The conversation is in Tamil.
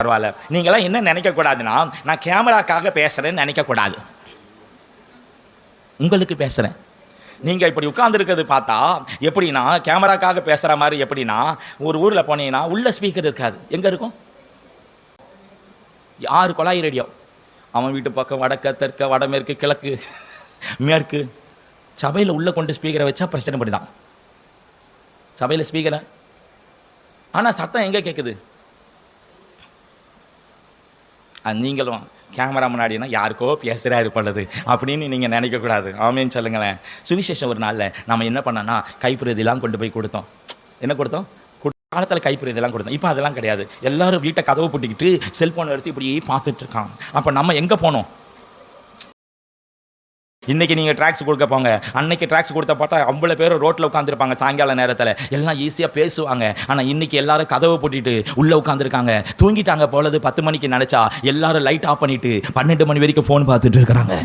பரவாயில்ல. நீங்களாம் என்ன நினைக்கக்கூடாதுன்னா, நான் கேமராக்காக பேசுகிறேன்னு நினைக்கக்கூடாது. உங்களுக்கு பேசுகிறேன். நீங்கள் இப்படி உட்கார்ந்துருக்கிறது பார்த்தா எப்படின்னா, கேமராக்காக பேசுகிற மாதிரி எப்படின்னா, ஒரு ஊரில் போனீங்கன்னா உள்ள ஸ்பீக்கர் இருக்காது. எங்கே இருக்கும்? 6 குழாய் ரேடியோ. அவன் வீட்டு பக்கம் வடக்க தெற்க வடமேற்கு கிழக்கு மேற்கு. சபையில் உள்ளே கொண்டு ஸ்பீக்கரை வச்சா பிரச்சனை பண்ணிதான். சபையில் ஸ்பீக்கரை, ஆனால் சத்தம் எங்கே கேட்குது? நீங்களும் கேமரா முன்னாடினா யாருக்கோ பேசுகிறாரு பண்ணுது அப்படின்னு நீங்கள் நினைக்கக்கூடாது. ஆமேன்னு சொல்லுங்களேன். சுவிசேஷம் ஒரு நாளில் நம்ம என்ன பண்ணோன்னா கைப்பிரதிலாம் கொண்டு போய் கொடுத்தோம். என்ன கொடுத்தோம்? காலத்தில் கைப்பிரதிலாம் கொடுத்தோம். இப்போ அதெல்லாம் கிடையாது. எல்லோரும் வீட்டை கதவு பூட்டிக்கிட்டு செல்ஃபோனை எடுத்து இப்படி பார்த்துட்டு இருக்காங்க. அப்போ நம்ம எங்கே போனோம்? இன்றைக்கி நீங்கள் ட்ராக்ஸ் கொடுக்க போங்க, அன்னைக்கு ட்ராக்ஸ் கொடுத்த பார்த்தா அவ்வளோ பேர் ரோட்டில் உட்காந்துருப்பாங்க. சாயங்கால நேரத்தில் எல்லாம் ஈஸியாக பேசுவாங்க. ஆனால் இன்றைக்கி எல்லாரும் கதவை பூட்டிட்டு உள்ளே உட்காந்துருக்காங்க. தூங்கிட்டாங்க போலது 10 மணிக்கு நினச்சா எல்லாரும் லைட் ஆஃப் பண்ணிவிட்டு 12 மணி வரைக்கும் ஃபோன் பார்த்துட்டு இருக்கிறாங்க.